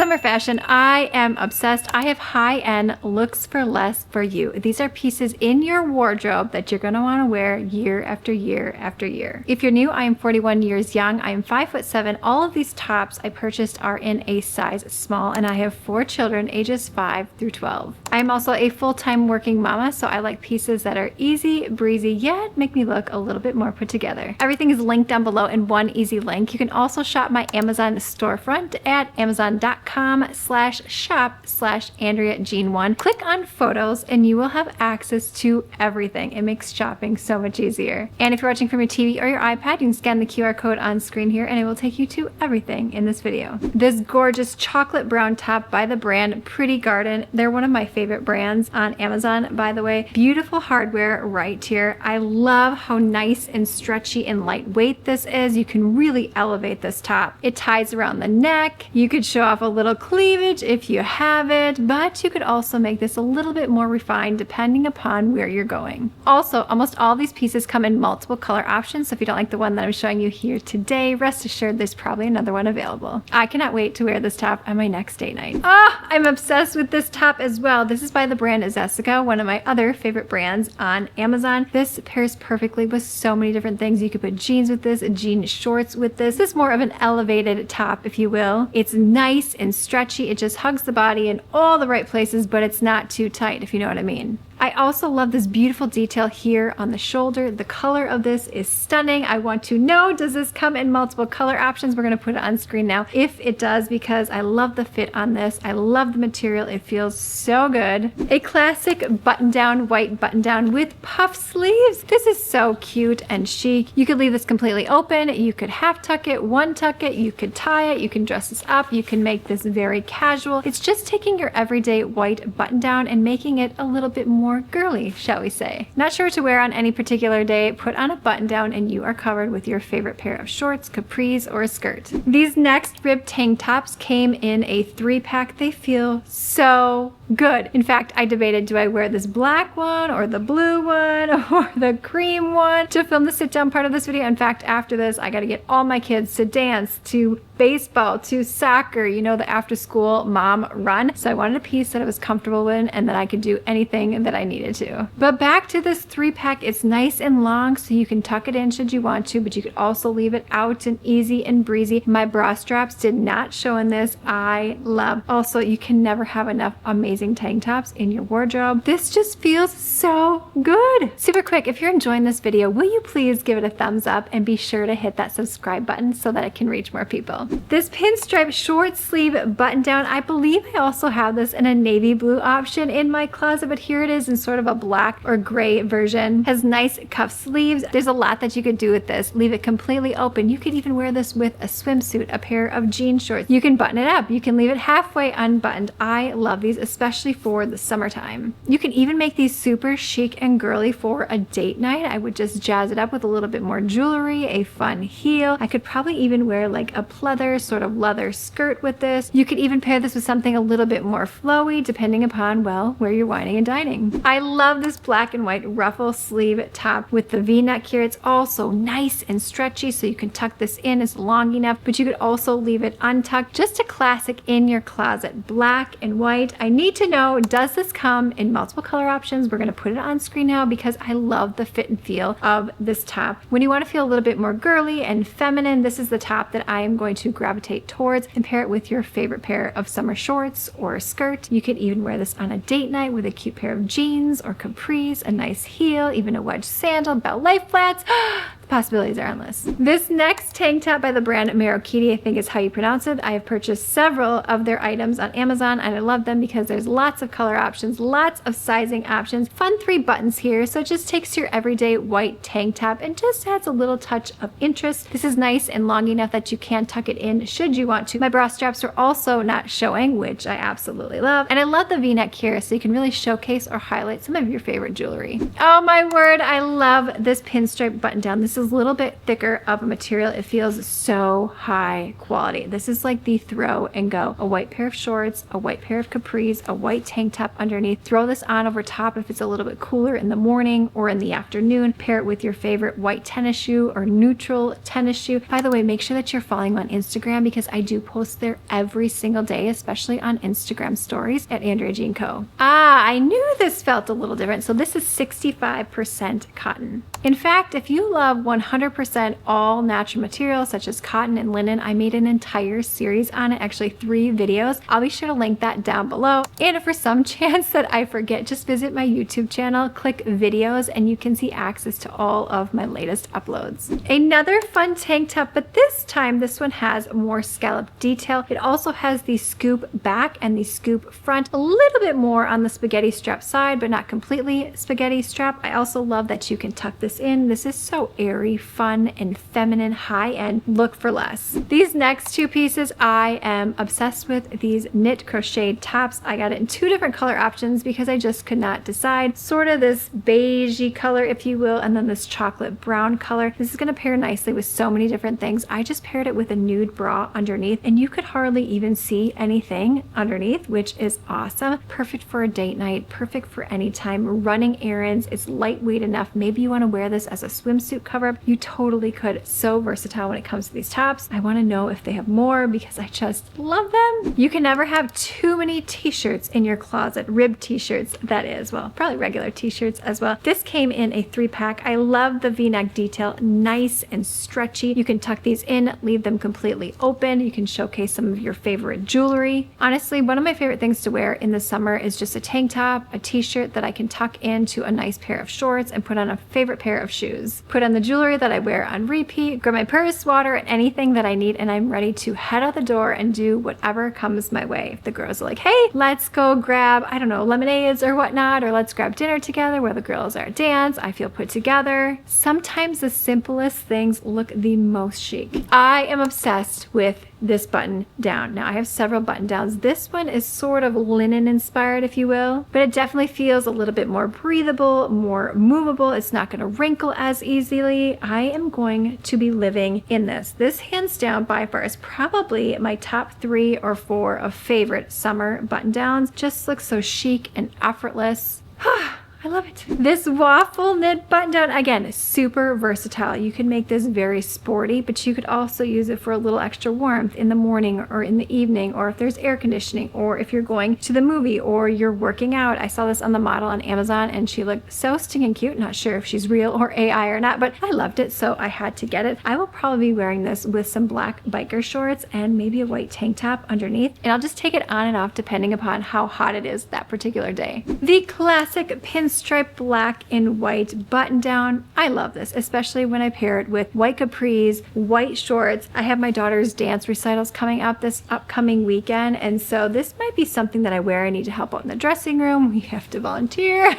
Summer fashion, I am obsessed. I have high-end looks for less for you. These are pieces in your wardrobe that you're gonna wanna wear year after year after year. If you're new, I am 41 years young. I am 5'7". All of these tops I purchased are in a size small, and I have 4 children ages 5 through 12. I am also a full-time working mama, so I like pieces that are easy, breezy, yet make me look a little bit more put together. Everything is linked down below in one easy link. You can also shop my Amazon storefront at amazon.com/shop/AndreaJean1. Click on photos and you will have access to everything. It makes shopping so much easier. And if you're watching from your TV or your iPad, you can scan the QR code on screen here and it will take you to everything in this video. This gorgeous chocolate brown top by the brand Pretty Garden. They're one of my favorite brands on Amazon, by the way. Beautiful hardware right here. I love how nice and stretchy and lightweight this is. You can really elevate this top. It ties around the neck. You could show off a little cleavage if you have it, but you could also make this a little bit more refined depending upon where you're going. Also, almost all these pieces come in multiple color options, so if you don't like the one that I'm showing you here today, rest assured there's probably another one available. I cannot wait to wear this top on my next date night. I'm obsessed with this top as well. This is by the brand Jessica, one of my other favorite brands on Amazon. This pairs perfectly with so many different things. You could put jeans with this, jean shorts with this. This is more of an elevated top, if you will. It's nice and stretchy. It just hugs the body in all the right places, but it's not too tight, if you know what I mean. I also love this beautiful detail here on the shoulder. The color of this is stunning. I want to know, does this come in multiple color options? We're gonna put it on screen now if it does, because I love the fit on this. I love the material. It feels so good. A classic button-down, white button-down with puff sleeves. This is so cute and chic. You could leave this completely open. You could half tuck it, one tuck it, you could tie it, you can dress this up, you can make this very casual. It's just taking your everyday white button-down and making it a little bit more girly, shall we say. Not sure what to wear on any particular day, put on a button down and you are covered with your favorite pair of shorts, capris, or a skirt. These next rib tank tops came in a 3-pack. They feel so good. In fact, I debated, do I wear this black one or the blue one or the cream one to film the sit down part of this video. In fact, after this, I got to get all my kids to dance, to baseball, to soccer, you know, the after school mom run. So I wanted a piece that I was comfortable in and that I could do anything that I needed to. But back to this 3-pack, it's nice and long so you can tuck it in should you want to, but you could also leave it out and easy and breezy. My bra straps did not show in this. I love. Also, you can never have enough amazing tank tops in your wardrobe. This just feels so good. Super quick, if you're enjoying this video, will you please give it a thumbs up and be sure to hit that subscribe button so that it can reach more people. This pinstripe short sleeve button down, I believe I also have this in a navy blue option in my closet, but here it is in sort of a black or gray version. Has nice cuff sleeves. There's a lot that you could do with this. Leave it completely open. You could even wear this with a swimsuit, a pair of jean shorts. You can button it up. You can leave it halfway unbuttoned. I love these, especially for the summertime. You can even make these super chic and girly for a date night. I would just jazz it up with a little bit more jewelry, a fun heel. I could probably even wear like a pleather sort of leather skirt with this. You could even pair this with something a little bit more flowy depending upon, well, where you're whining and dining. I love this black and white ruffle sleeve top with the V-neck here. It's also nice and stretchy, so you can tuck this in. It's long enough, but you could also leave it untucked. Just a classic in your closet. Black and white. I need to know, does this come in multiple color options? We're going to put it on screen now because I love the fit and feel of this top. When you want to feel a little bit more girly and feminine, this is the top that I am going to gravitate towards, and pair it with your favorite pair of summer shorts or a skirt. You could even wear this on a date night with a cute pair of jeans or capris, a nice heel, even a wedge sandal, ballet flats. The possibilities are endless. This next tank top by the brand Marokiti, I think is how you pronounce it. I have purchased several of their items on Amazon and I love them because there's lots of color options, lots of sizing options, fun 3 buttons here, so it just takes your everyday white tank top and just adds a little touch of interest. This is nice and long enough that you can tuck it in should you want to. My bra straps are also not showing, which I absolutely love, and I love the V-neck here so you can really showcase or highlight some of your favorite jewelry. Oh my word, I love this pinstripe button down. This This is a little bit thicker of a material. It feels so high quality. This is like the throw and go. A white pair of shorts, a white pair of capris, a white tank top underneath. Throw this on over top if it's a little bit cooler in the morning or in the afternoon. Pair it with your favorite white tennis shoe or neutral tennis shoe. By the way, make sure that you're following me on Instagram because I do post there every single day, especially on Instagram stories at Andrea Jean Co. I knew this felt a little different. So this is 65% cotton. In fact, if you love 100% all natural materials such as cotton and linen, I made an entire series on it, actually 3 videos. I'll be sure to link that down below. And if for some chance that I forget, just visit my YouTube channel, click videos, and you can see access to all of my latest uploads. Another fun tank top, but this time this one has more scallop detail. It also has the scoop back and the scoop front, a little bit more on the spaghetti strap side, but not completely spaghetti strap. I also love that you can tuck this in. This is so airy, fun, and feminine, high-end. Look for less. These next 2 pieces, I am obsessed with these knit crocheted tops. I got it in 2 different color options because I just could not decide. Sort of this beigey color, if you will, and then this chocolate brown color. This is going to pair nicely with so many different things. I just paired it with a nude bra underneath, and you could hardly even see anything underneath, which is awesome. Perfect for a date night, perfect for any time, running errands. It's lightweight enough. Maybe you want to wear this as a swimsuit cover. You totally could. So versatile when it comes to these tops. I want to know if they have more because I just love them. You can never have too many t-shirts in your closet. Ribbed t-shirts, that is. Well, probably regular t-shirts as well. This came in a 3-pack. I love the V-neck detail. Nice and stretchy. You can tuck these in, leave them completely open. You can showcase some of your favorite jewelry. Honestly, one of my favorite things to wear in the summer is just a tank top, a t-shirt that I can tuck into a nice pair of shorts and put on a favorite pair of shoes. Put on the jewelry that I wear on repeat, grab my purse, water, and anything that I need, and I'm ready to head out the door and do whatever comes my way. If the girls are like, hey, let's go grab, I don't know, lemonades or whatnot, or let's grab dinner together where the girls are at dance, I feel put together. Sometimes the simplest things look the most chic. I am obsessed with this button down. Now I have several button downs. This one is sort of linen inspired, if you will, but it definitely feels a little bit more breathable, more movable. It's not going to wrinkle as easily. I am going to be living in this. This hands down by far is probably my top 3 or 4 of favorite summer button downs. Just looks so chic and effortless. I love it. This waffle knit button down, again, super versatile. You can make this very sporty, but you could also use it for a little extra warmth in the morning or in the evening, or if there's air conditioning, or if you're going to the movie or you're working out. I saw this on the model on Amazon and she looked so stinking cute. Not sure if she's real or AI or not, but I loved it, so I had to get it. I will probably be wearing this with some black biker shorts and maybe a white tank top underneath, and I'll just take it on and off depending upon how hot it is that particular day. The classic pinstripe black and white button down. I love this, especially when I pair it with white capris, white shorts. I have my daughter's dance recitals coming up this upcoming weekend, and so this might be something that I wear. I need to help out in the dressing room. We have to volunteer.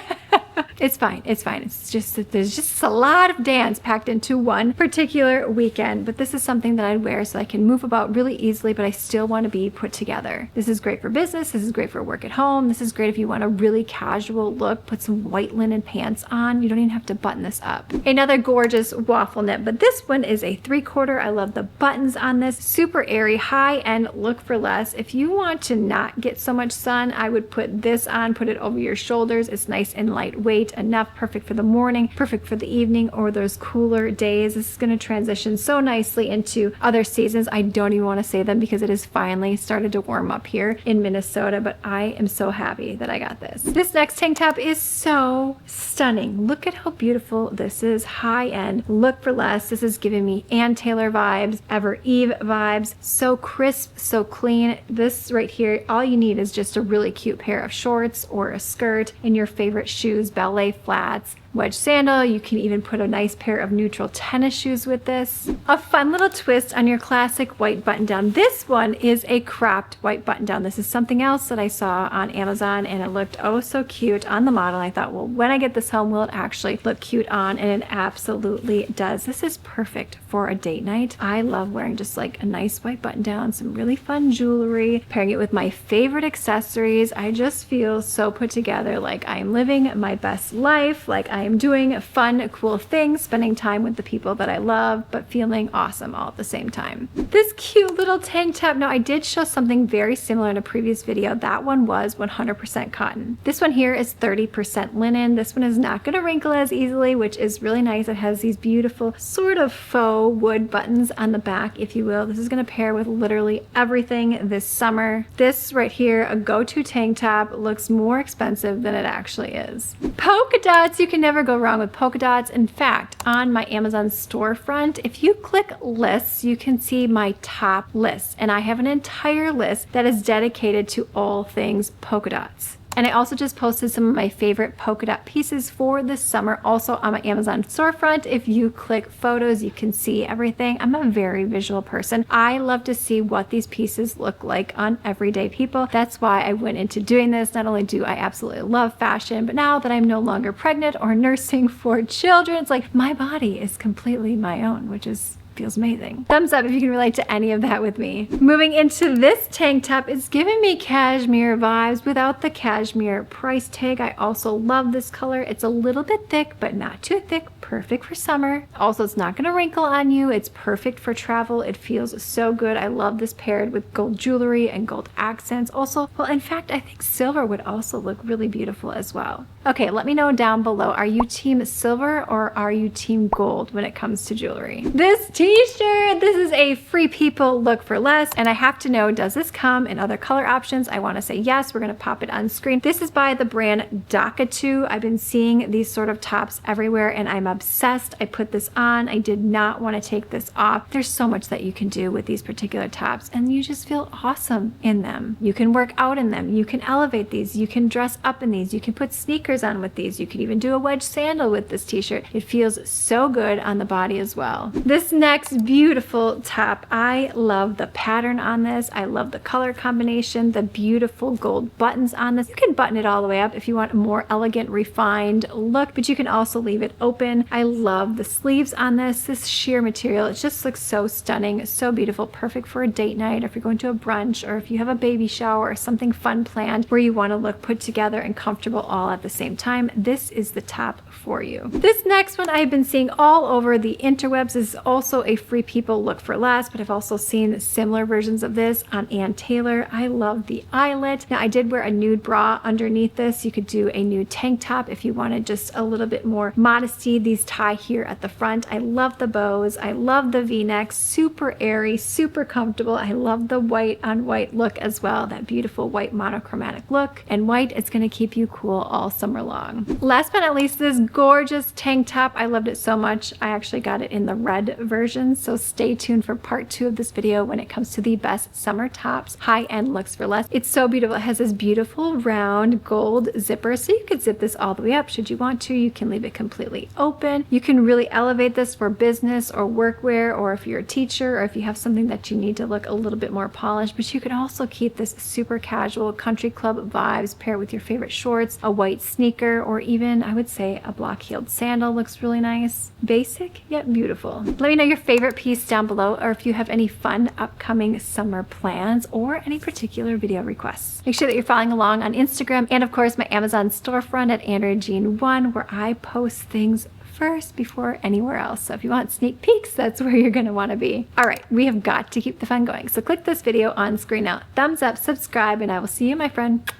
It's fine. It's fine. It's just that there's just a lot of dance packed into one particular weekend, but this is something that I'd wear so I can move about really easily, but I still want to be put together. This is great for business. This is great for work at home. This is great if you want a really casual look. Put some white linen pants on. You don't even have to button this up. Another gorgeous waffle knit, but this one is a 3/4. I love the buttons on this. Super airy, high-end, look for less. If you want to not get so much sun, I would put this on, put it over your shoulders. It's nice and lightweight enough, perfect for the morning, perfect for the evening or those cooler days. This is going to transition so nicely into other seasons. I don't even want to say them because it has finally started to warm up here in Minnesota, but I am so happy that I got this. This next tank top is so stunning. Look at how beautiful this is. High end, look for less. This is giving me Ann Taylor vibes, Ever Eve vibes. So crisp, so clean. This right here, all you need is just a really cute pair of shorts or a skirt and your favorite shoes, ballet flats, wedge sandal. You can even put a nice pair of neutral tennis shoes with this. A fun little twist on your classic white button down. This one is a cropped white button down. This is something else that I saw on Amazon and it looked oh so cute on the model. I thought, well, when I get this home, will it actually look cute on? And it absolutely does. This is perfect for a date night. I love wearing just like a nice white button down, some really fun jewelry, pairing it with my favorite accessories. I just feel so put together, like I'm living my best life, like I am doing fun, cool things, spending time with the people that I love, but feeling awesome all at the same time. This cute little tank top. Now, I did show something very similar in a previous video. That one was 100% cotton. This one here is 30% linen. This one is not going to wrinkle as easily, which is really nice. It has these beautiful sort of faux wood buttons on the back, if you will. This is going to pair with literally everything this summer. This right here, a go-to tank top, looks more expensive than it actually is. Polka dots. You can never go wrong with polka dots. In fact, on my Amazon storefront, if you click lists, you can see my top lists, and I have an entire list that is dedicated to all things polka dots. And I also just posted some of my favorite polka dot pieces for this summer also on my Amazon storefront. If you click photos, you can see everything. I'm a very visual person. I love to see what these pieces look like on everyday people. That's why I went into doing this. Not only do I absolutely love fashion, but now that I'm no longer pregnant or nursing 4 children, it's like my body is completely my own, which feels amazing. Thumbs up if you can relate to any of that with me. Moving into this tank top, it's giving me cashmere vibes without the cashmere price tag. I also love this color. It's a little bit thick, but not too thick. Perfect for summer. Also, it's not gonna wrinkle on you. It's perfect for travel. It feels so good. I love this paired with gold jewelry and gold accents. Also, well, in fact, I think silver would also look really beautiful as well. Okay, let me know down below. Are you team silver or are you team gold when it comes to jewelry? This t-shirt, this is a Free People look for less, and I have to know, does this come in other color options? I want to say yes. We're going to pop it on screen. This is by the brand Dakatu. I've been seeing these sort of tops everywhere and I'm obsessed. I put this on. I did not want to take this off. There's so much that you can do with these particular tops and you just feel awesome in them. You can work out in them. You can elevate these. You can dress up in these. You can put sneakers on with these. You can even do a wedge sandal with this t-shirt. It feels so good on the body as well. This next beautiful top, I love the pattern on this. I love the color combination, the beautiful gold buttons on this. You can button it all the way up if you want a more elegant, refined look, but you can also leave it open. I love the sleeves on this. This sheer material, it just looks so stunning, so beautiful, perfect for a date night, or if you're going to a brunch, or if you have a baby shower or something fun planned where you want to look put together and comfortable all at the same time. This is the top for you. This next one I've been seeing all over the interwebs is also a Free People look for less, but I've also seen similar versions of this on Ann Taylor. I love the eyelet. Now, I did wear a nude bra underneath this. You could do a nude tank top if you wanted just a little bit more modesty. These tie here at the front. I love the bows. I love the v-necks. Super airy, super comfortable. I love the white on white look as well. That beautiful white monochromatic look. And white, it's going to keep you cool all summer long. Last but not least, this gorgeous tank top. I loved it so much. I actually got it in the red version, so stay tuned for part 2 of this video when it comes to the best summer tops, high-end looks for less. It's so beautiful. It has this beautiful round gold zipper, so you could zip this all the way up should you want to. You can leave it completely open. You can really elevate this for business or workwear, or if you're a teacher, or if you have something that you need to look a little bit more polished, but you can also keep this super casual country club vibes, pair with your favorite shorts, a white sneaker, or even, I would say, a block-heeled sandal looks really nice. Basic, yet beautiful. Let me know your favorite piece down below, or if you have any fun upcoming summer plans or any particular video requests. Make sure that you're following along on Instagram and of course my Amazon storefront at Andrea Jean 1, where I post things first before anywhere else. So if you want sneak peeks, that's where you're gonna wanna be. All right, we have got to keep the fun going. So click this video on screen now, thumbs up, subscribe, and I will see you, my friend,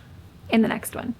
in the next one.